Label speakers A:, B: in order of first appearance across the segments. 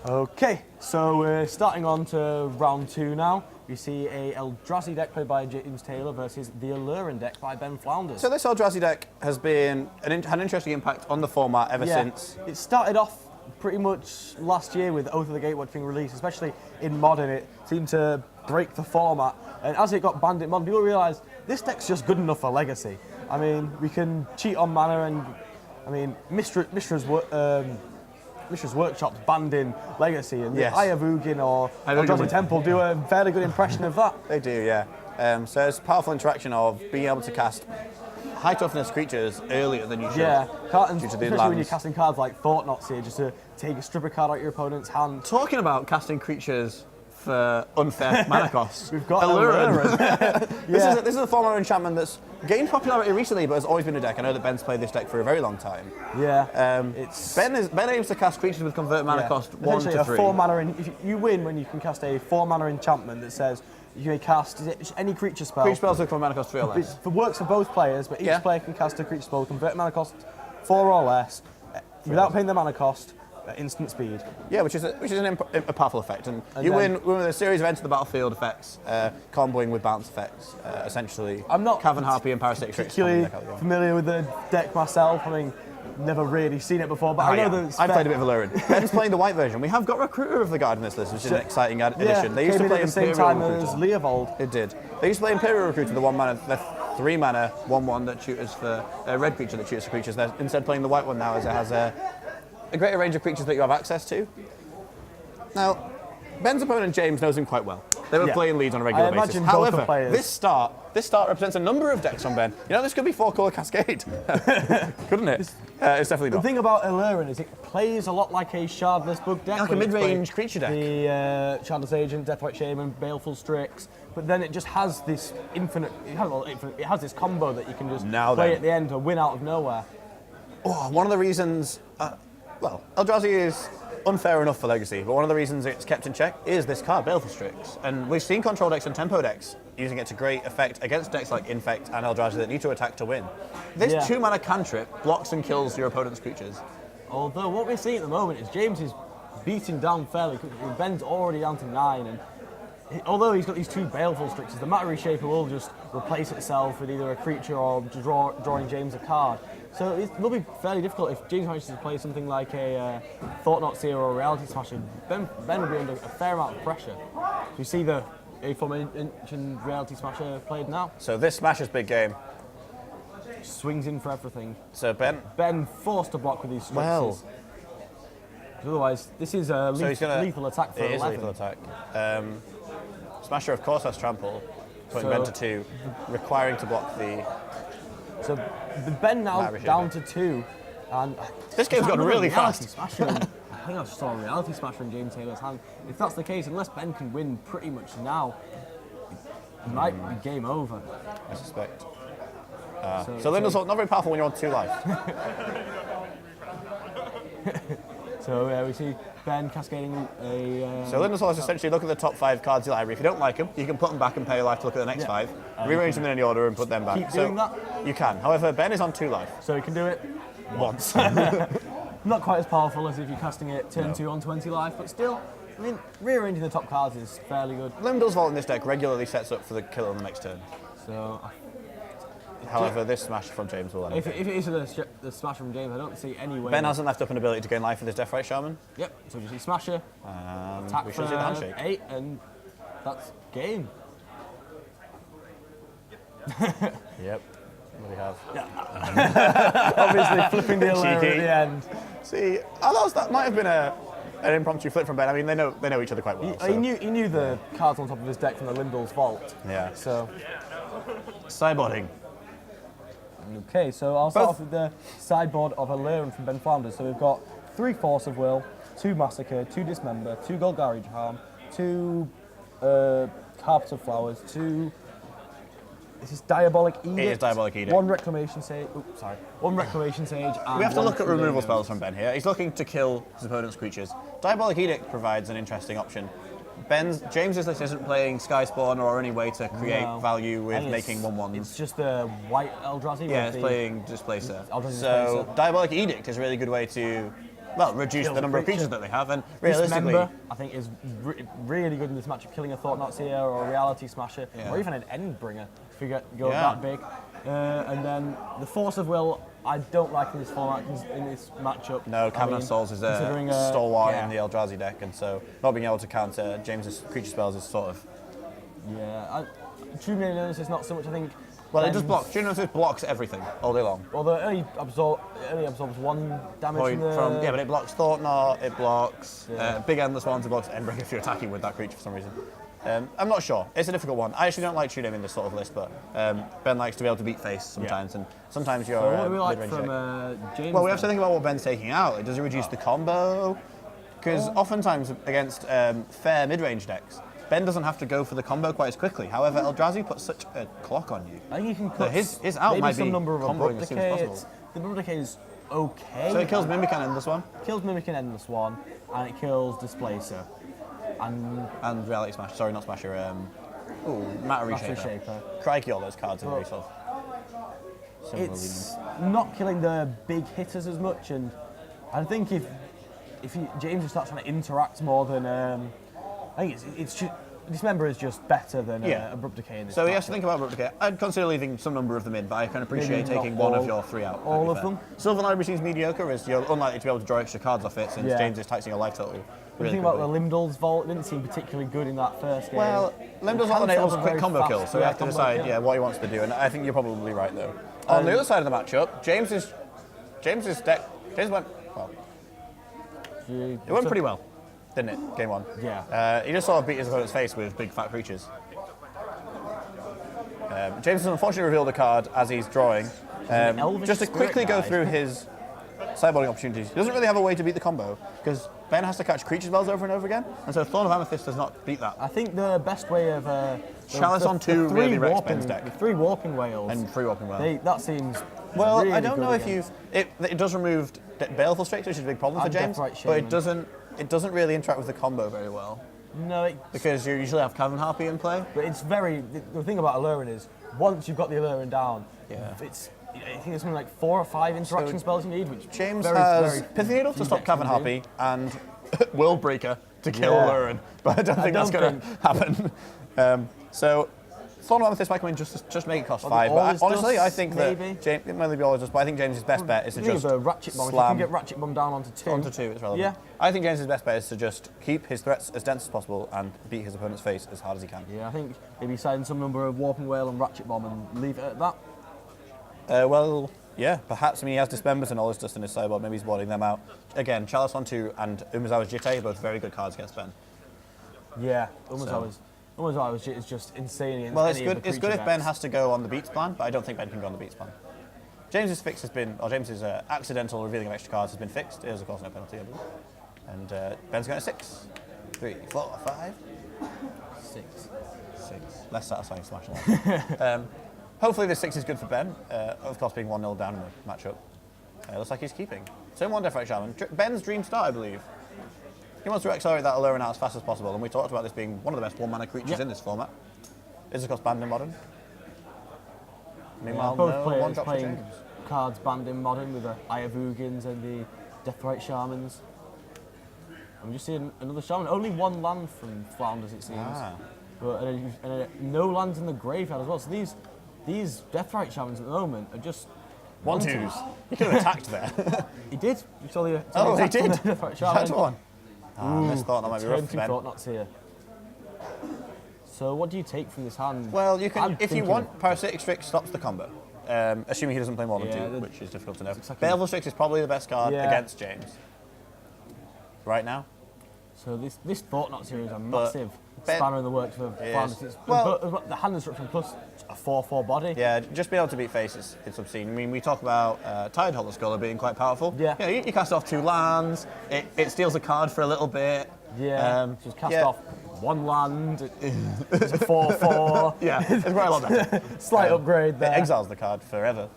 A: Okay, so we're starting on to round 2 now. We see a Eldrazi deck played by James Taylor versus the Aluren deck by Ben Flounders.
B: So this Eldrazi deck has been had an interesting impact on the format ever since.
A: It started off pretty much last year with Oath of the Gatewatch being released, especially in Modern. It seemed to break the format, and as it got banned in Modern, people realised this deck's just good enough for Legacy. I mean, we can cheat on mana, and I mean, Mishra's Workshop's banned in Legacy, and the Eye of Ugin or Eldrazi Temple do a fairly good impression of that.
B: They do, yeah. So it's a powerful interaction of being able to cast high toughness creatures earlier than you should.
A: Yeah, especially when you're casting cards like Thought-Knot Seer, just to take a strip of card out of your opponent's hand.
B: Talking about casting creatures for unfair mana costs,
A: we've got Aluren.
B: This is a form of enchantment that's gained popularity recently, but has always been a deck. I know that Ben's played this deck for a very long time.
A: Yeah.
B: Ben aims to cast creatures with convert mana cost 1 to 3.
A: A 4 mana, if you win when you can cast a 4 mana enchantment that says you may cast any creature spell.
B: Creature spells with convert mana cost 3 or less.
A: It works for both players, but each player can cast a creature spell with convert mana cost 4 or less without paying the mana cost. Instant speed. Yeah,
B: which is a powerful effect, and you win with a series of enter the battlefield effects, comboing with bounce effects, essentially.
A: I'm not
B: Cavern Harpy and Parasitic Tricks.
A: Particularly familiar with the deck myself. I mean, never really seen it before, but I know that
B: I've played a bit of Aluren. Ben's playing the white version. We have got Recruiter of the Guard in this list, which is an exciting addition. They used to play
A: at the same time as Leovold.
B: It did. They used to play Imperial Recruiter, the 3 mana 1/1 that shoots for a red creature that shoots for creatures. They're instead playing the white one now, as it has a greater range of creatures that you have access to. Now, Ben's opponent James knows him quite well. They were playing leads on a regular basis.
A: However,
B: this start represents a number of decks from Ben. You know, this could be 4-color Cascade, couldn't it? It's definitely not.
A: The thing about Aluren is it plays a lot like a Shardless Bug deck.
B: Like a mid-range creature deck.
A: The Shardless Agent, Deathwatch Shaman, Baleful Strix, but then it just has this it has this combo that you can just play at the end to win out of nowhere.
B: One of the reasons, Eldrazi is unfair enough for Legacy, but one of the reasons it's kept in check is this card, Baleful Strix. And we've seen control decks and tempo decks using it to great effect against decks like Infect and Eldrazi that need to attack to win. This 2 mana cantrip blocks and kills your opponent's creatures.
A: Although what we're seeing at the moment is James is beating down fairly quickly. Ben's already down to 9, and although he's got these 2 Baleful Strixes, the Matter Reshaper will just replace itself with either a creature or drawing James a card. So it will be fairly difficult if James manages to play something like a Thought-Knot Seer or a Reality Smasher. Ben will be under a fair amount of pressure. You see the aforementioned Reality Smasher played now.
B: So this Smasher's big game.
A: Swings in for everything.
B: So
A: Ben forced to block with these Strixes. Otherwise, this is a lethal attack for 11.
B: It is a lethal attack. Smasher, of course, has trample, putting Ben to 2, requiring to block the...
A: So the Ben now down to 2, and
B: this game's gone really fast.
A: I think I just saw a Reality Smasher in James Taylor's hand. If that's the case, unless Ben can win pretty much now, it might be game over.
B: I suspect. So Lindell's not very powerful when you're on 2 life.
A: So we see Ben cascading a...
B: So Lindell's is essentially look at the top 5 cards in your library. If you don't like them, you can put them back and pay your life to look at the next 5. Rearrange them in any order and put them back.
A: Keep doing that?
B: You can. However, Ben is on 2 life.
A: So he can do it
B: once.
A: Not quite as powerful as if you're casting it turn 2 on 20 life, but still, I mean, rearranging the top cards is fairly good.
B: Lindell's Vault in this deck regularly sets up for the kill on the next turn.
A: So...
B: However, this smash from James will end.
A: If it is the smash from James, I don't see any way.
B: Ben hasn't left up an ability to gain life with his Deathrite Shaman.
A: Yep, so you see Smasher, attack
B: we should see the handshake.
A: 8, and that's game.
B: Yep, what do we have?
A: Yeah. Obviously flipping the Aluren at the end.
B: See, that might have been an impromptu flip from Ben. I mean, they know each other quite well.
A: He knew the cards on top of his deck from the Lindell's Vault.
B: Yeah.
A: So.
B: Sideboarding.
A: Okay, so I'll start off with the sideboard of Aluren from Ben Flounders. So we've got 3 Force of Will, 2 Massacre, 2 Dismember, 2 Golgari Charm, 2 Carpet of Flowers, 2... This is Diabolic Edict.
B: It is Diabolic Edict.
A: 1 Reclamation Sage. Oops, sorry. 1 Reclamation Sage. And
B: we have to look at removal spells from Ben here. He's looking to kill his opponent's creatures. Diabolic Edict provides an interesting option. James's list isn't playing Skyspawn or any way to create value with making 1/1s.
A: It's just the white Eldrazi.
B: Yeah, it's playing Displacer. So Diabolic Edict is a really good way to reduce the number of creatures that they have, and
A: Dismember,
B: realistically,
A: I think, is really good in this matchup, killing a Thought-Knot Seer or a Reality Smasher, or even an Endbringer if you go that big. And then the Force of Will, I don't like in this format, in this matchup.
B: No, Cavern of Souls is a stalwart in the Eldrazi deck, and so not being able to counter James's creature spells is sort of...
A: Yeah, True Millionaires is not so much, I think.
B: Well, it just blocks. True Millionaires blocks everything all day long.
A: Although it only absorbs 1 damage from
B: yeah, but it blocks Thought-Knot, it blocks big Endless Ones, it blocks Endbringer if you're attacking with that creature for some reason. I'm not sure. It's a difficult one. I actually don't like True Name in this sort of list, but Ben likes to be able to beat face sometimes, and sometimes you're
A: what do we like
B: mid-range
A: from
B: deck.
A: James?
B: Well, we have to think about what Ben's taking out. Does it reduce the combo? Because oftentimes against fair mid-range decks, Ben doesn't have to go for the combo quite as quickly. However, Eldrazi puts such a clock on you.
A: I think you can cut
B: his out
A: maybe
B: might
A: some
B: be
A: number of
B: comboing
A: Abrupt
B: as soon as
A: Decay.
B: possible.
A: The Abrupt Decay is okay.
B: So it kills Mimic and Endless One?
A: Kills Mimic and Endless One, and it kills Displacer.
B: And Reality Smasher. Sorry, not Smasher. Matter Reshaper. Crikey, all those cards are very sort of similar.
A: It's not killing the big hitters as much, and I think if James just starts trying to interact more than I think it's just, Dismember is just better than Abrupt Decay in this.
B: So he has to think about Abrupt Decay. I'd consider leaving some number of them in, but I can appreciate taking one of your 3 out.
A: All of them.
B: Sylvan Library seems mediocre, as you're unlikely to be able to draw extra cards off it since James is taxing your life total.
A: What do you think about the Limdol's Vault? It didn't seem particularly good in that first game.
B: Well, Limdol's Vault enables quick combo kills, so we have to decide what he wants to do, and I think you're probably right though. On the other side of the matchup, James's deck, James went, well, it went pretty well, didn't it, game 1?
A: Yeah.
B: He just sort of beat his opponent's face with big fat creatures. James has unfortunately revealed a card as he's drawing. Just to quickly go through his sideboarding opportunities. He doesn't really have a way to beat the combo, because Ben has to catch creature spells over and over again, and so Thorn of Amethyst does not beat that.
A: I think the best way of...
B: Chalice on 2 really wrecks Ben's deck.
A: The 3 Warping Whales.
B: And 3 Warping Whales.
A: That seems
B: well,
A: really
B: I don't know if
A: against.
B: it does remove Baleful Strix, which is a big problem for James, but it doesn't really interact with the combo very well.
A: No,
B: because you usually have Cavern Harpy in play.
A: But it's the thing about Aluren is, once you've got the Aluren down, I think it's something like 4 or 5 interaction spells you need, which
B: James has Pithy Needle to stop Cavern Harpy and World Breaker to kill Aluren, but I don't think that's going to happen. So Thorn of Amethyst might come in just make it cost 5, but honestly I think that James, it might be all just, but I think James's best bet is to just
A: Ratchet Bomb. If you can get Ratchet Bomb down onto 2.
B: Onto 2, it's relevant.
A: Yeah.
B: I think James's best bet is to just keep his threats as dense as possible and beat his opponent's face as hard as he can.
A: Yeah, I think maybe sign some number of Warping Whale and Ratchet Bomb and leave it at that.
B: Well, yeah, perhaps. I mean, he has Dismembers and all his dust in his sideboard. Maybe he's boarding them out. Again, Chalice on 2 and Umezawa's Jitte, both very good cards against Ben.
A: Yeah, Umezawa is just insane against
B: well,
A: any of the
B: it's good if
A: decks.
B: Ben has to go on the beats plan, but I don't think Ben can go on the beats plan. James's fix has been, or James's accidental revealing of extra cards has been fixed. It is, of course, no penalty, I believe. And Ben's going to 6, 3, 4, 5, 6. Less satisfying smash line. Hopefully this 6 is good for Ben, of course being 1-0 down in the matchup. Looks like he's keeping. So 1 Death Right Shaman. Ben's dream start, I believe. He wants to accelerate that Aluren out as fast as possible, and we talked about this being one of the best 1-mana creatures in this format. Is of course banned in Modern. Meanwhile,
A: both
B: no
A: players
B: one-drop for
A: playing
B: James.
A: cards banned in Modern with the Ayavugins and the Deathrite Shamans. And we just see another Shaman. Only 1 land from Flounders, it seems. But no lands in the graveyard as well. So these Deathrite Shamans at the moment are just
B: 1/2s. He could have attacked there.
A: He did. You saw the
B: he did.
A: Deathrite Shaman.
B: That's one. I thought that might be rough for Ben.
A: Thought-Knots here. So what do you take from this hand?
B: Well, you can, if you want, Parasitic Strix stops the combo. Assuming he doesn't play more than 2, which is difficult to know. Baleful Strix is probably the best card against James. Right now.
A: So this Thought-Knot series is a massive spanner in the works for Flounders. The hand instruction plus a 4/4 body.
B: Yeah, just being able to beat face it's obscene. I mean, we talk about Tired Hollow Scholar being quite powerful.
A: Yeah.
B: You know, you cast off 2 lands, it steals a card for a little bit.
A: Yeah, just cast off 1 land, it's a 4/4.
B: Yeah, it's quite a lot better.
A: Slight upgrade there.
B: It exiles the card forever.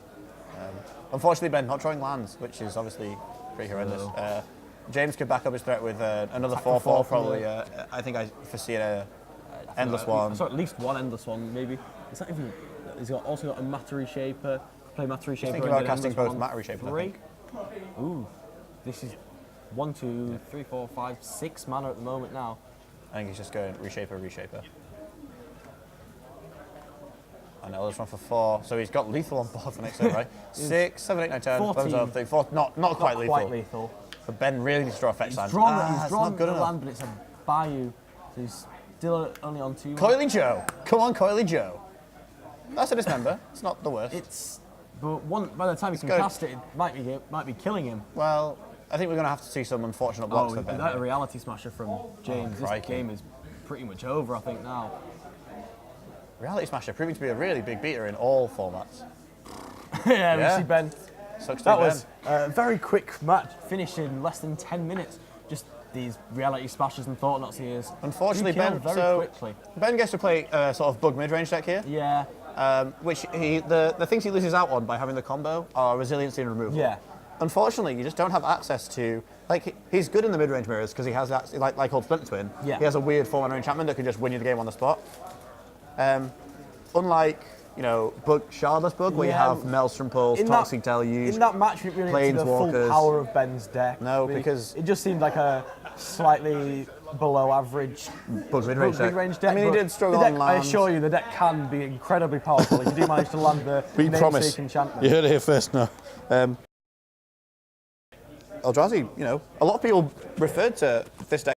B: Unfortunately, Ben not drawing lands, which is obviously pretty horrendous. James could back up his threat with another 4/4 probably. I think I foresee an Endless One.
A: I saw at least 1 Endless One, maybe. It's not even. He's also got a Matter Reshaper. Play Matter Reshaper.
B: Thinking about casting both Matter Reshaper.
A: Ooh, this is 1, 2, 3, 4, 5, 6 mana at the moment now.
B: I think he's just going Reshaper, Reshaper. And Elder's run for 4, so he's got lethal on board for next turn, right? 6, 7, 8, 9, 10, 11, 12, 13, 14, not quite lethal. But Ben really needs to draw effect land.
A: He's drawn the land, but it's a Bayou, so he's still only on 2.
B: Coily Joe! Come on, Coily Joe! That's a dismember. It's not the worst.
A: But by the time he can cast it, it might be killing him.
B: Well, I think we're going to have to see some unfortunate blocks for Ben.
A: That a reality smasher from James. This game is pretty much over, I think, now.
B: Reality Smasher proving to be a really big beater in all formats.
A: We see Ben.
B: That
A: was a very quick match, finished in less than 10 minutes. Just these Reality Smashers and Thought Knots here.
B: Unfortunately, Ben
A: quickly.
B: Ben gets to play a sort of bug mid-range deck here.
A: Yeah.
B: Which the things he loses out on by having the combo are resiliency and removal.
A: Yeah.
B: Unfortunately, you just don't have access to, like, he's good in the mid-range mirrors because he has that, like old Splinter Twin.
A: Yeah.
B: He has a weird 4-mana enchantment that can just win you the game on the spot. Unlike, Shardless Bug, where you have Maelstrom Pulse, Toxic Deluge,
A: in that match, we really didn't see the full power of Ben's deck.
B: No, because
A: it just seemed like a slightly below average
B: Bug mid-range deck.
A: I mean,
B: he did struggle on lands.
A: I assure you, the deck can be incredibly powerful if you do manage to land the namesake enchantment.
B: You heard it here first, no. Eldrazi, a lot of people referred to this deck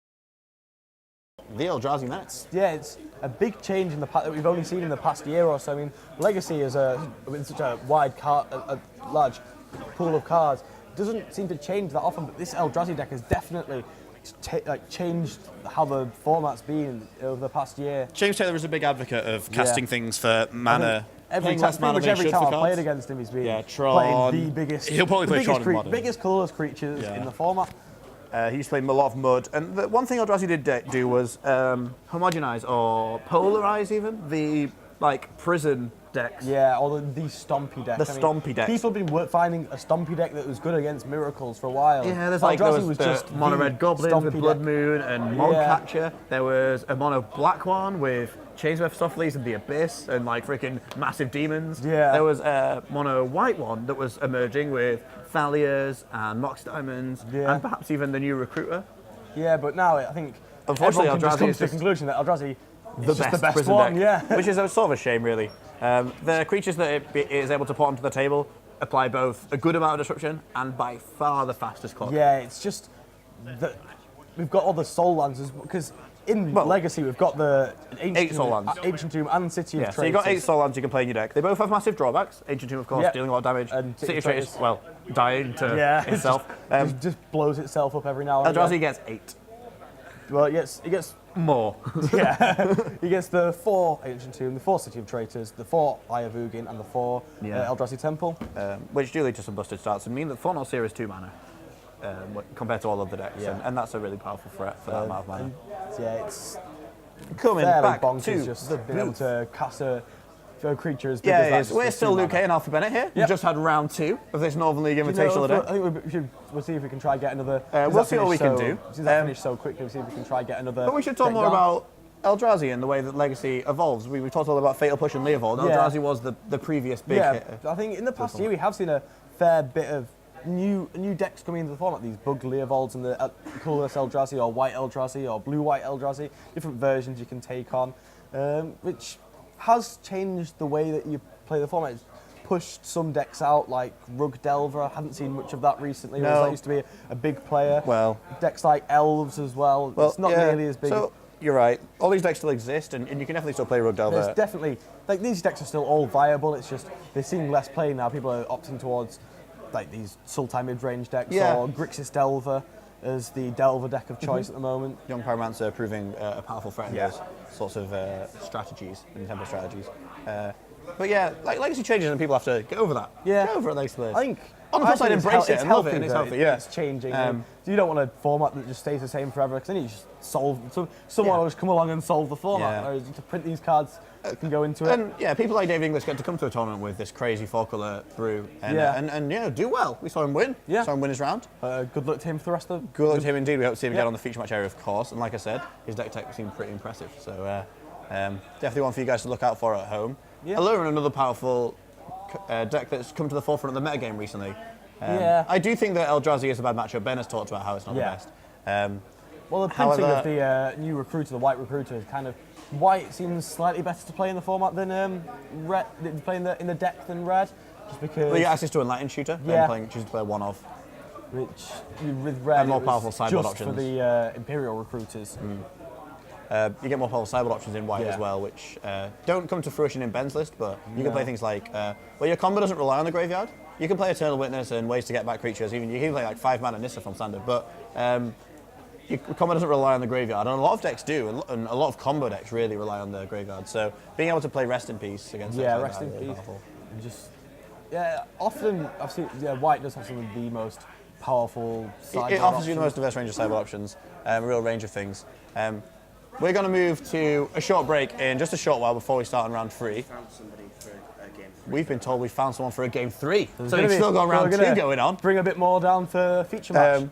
B: the Eldrazi Mets.
A: Yeah, it's a big change in that we've only seen in the past year or so. I mean, Legacy is such a wide a large pool of cards. It doesn't seem to change that often, but this Eldrazi deck has definitely changed how the format's been over the past year.
B: James Taylor is a big advocate of casting things for mana.
A: Pretty much every time I've played against him, he's been
B: Tron.
A: playing the biggest.
B: He'll probably play Tron in Modern.
A: Biggest colourless creatures in the format.
B: He used to play a lot of Mud, and the one thing Eldrazi did do was homogenize or polarize even the prison decks.
A: Yeah, or the stompy decks.
B: Stompy decks.
A: People have been finding a stompy deck that was good against Miracles for a while.
B: Yeah, there was just Mono Red Goblins with Blood Moon and Mogcatcher. There was a Mono Black one with Chainsworth Softlies and the Abyss and freaking massive demons.
A: Yeah.
B: There was a Mono White one that was emerging with Thalias and Mox Diamonds and perhaps even the new Recruiter.
A: Yeah, but now I think
B: unfortunately
A: everyone can just come to the conclusion that Eldrazi is just the best one.
B: Deck, which is sort of a shame, really. The creatures that it is able to put onto the table apply both a good amount of disruption and by far the fastest clock.
A: Yeah, it's just that we've got all the soul lands because in Legacy we've got the
B: Ancient
A: Tomb and City of Traitors.
B: So you've got 8 soul lands you can play in your deck. They both have massive drawbacks. Ancient Tomb, of course, dealing a lot of damage. And City of Traitors, dying to itself.
A: Just blows itself up every now and then.
B: Eldrazi gets 8.
A: Well, he gets
B: more.
A: He gets the 4 Ancient Tomb, the 4 City of Traitors, the 4 Eye of Ugin, and the 4 Eldrazi Temple.
B: Which do lead to some busted starts and mean that Thorn's here is 2 mana compared to all of the decks. And that's a really powerful threat for that amount of mana.
A: It's
B: coming back
A: bonkers
B: to
A: just being able to cast a creature as big
B: it
A: as
B: is. We're still Luke and Alfie Bennett here. We've just had round 2 of this Northern League Invitational today.
A: I think we'll see if we can try get another.
B: We'll see what we can do.
A: Since that finished so quickly, we'll see if we can try get another.
B: But we should talk more about Eldrazi and the way that Legacy evolves. We talked all about Fatal Push and Leovold. Eldrazi was the previous big hit.
A: I think in the past year we have seen a fair bit of new decks coming into the format. These bug Leovolds and the colourless Eldrazi or white Eldrazi or blue-white Eldrazi. Different versions you can take on, which has changed the way that you play the format. It's pushed some decks out, like Rug Delver. I hadn't seen much of that recently.
B: No.
A: That used to be a big player.
B: Well,
A: decks like Elves as well. It's not nearly as big.
B: So you're right. All these decks still exist, and you can definitely still play Rug Delver.
A: There's definitely these decks are still all viable. It's just they're seeing less play now. People are opting towards these Sultai mid-range decks or Grixis Delver as the Delver deck of choice at the moment.
B: Young Pyromancer proving a powerful threat in those sorts of strategies, and tempo strategies. But Legacy changes and people have to get over that.
A: Yeah.
B: Get over it, Legacy players.
A: I think
B: on the plus side, embrace it
A: it's
B: and love
A: healthy,
B: it, and it's
A: though.
B: healthy.
A: It's changing. You don't want a format that just stays the same forever, because then you just solve. Someone will just come along and solve the format. Whereas to print these cards, you can go into it.
B: And people like David English get to come to a tournament with this crazy 4-colour brew and do well. We saw him win. Saw him win his round.
A: Good luck to him for the rest of.
B: Good luck to him indeed. We hope to see him again on the feature match area, of course. And like I said, his deck tech seemed pretty impressive. So definitely one for you guys to look out for at home. Aluren, another powerful deck that's come to the forefront of the metagame recently.
A: Yeah.
B: I do think that Eldrazi is a bad matchup. Ben has talked about how it's not the best.
A: Well, the printing
B: However-
A: of the new recruiter, the white recruiter, is kind of white seems slightly better to play in the format than red. Playing in the deck than red, just because.
B: Well, you get access to Enlightened Shooter.
A: Yeah.
B: Choosing to play one of.
A: Which with red
B: And more
A: it was
B: powerful sideboard
A: just for
B: options.
A: the Imperial recruiters.
B: You get more powerful sideboard options in white as well, which don't come to fruition in Ben's list, but you can play things like, well, your combo doesn't rely on the graveyard. You can play Eternal Witness and ways to get back creatures. Even you can play like 5-mana Nissa from standard, but your combo doesn't rely on the graveyard, and a lot of decks do, and a lot of combo decks really rely on the graveyard. So being able to play Rest in Peace against decks like
A: Rest
B: that
A: in
B: is
A: Peace.
B: powerful.
A: And just often I've seen white does have some of the most powerful sideboard
B: It offers you the
A: options.
B: most diverse range of sideboard options, a real range of things. We're going to move to a short break in just a short while before we start on round 3.
C: Found somebody for a game 3.
B: We've been told we found someone for a game 3, so
A: gonna
B: we've
A: be-
B: still got round
A: we're
B: 2
A: gonna
B: going on.
A: Bring a bit more down for feature match.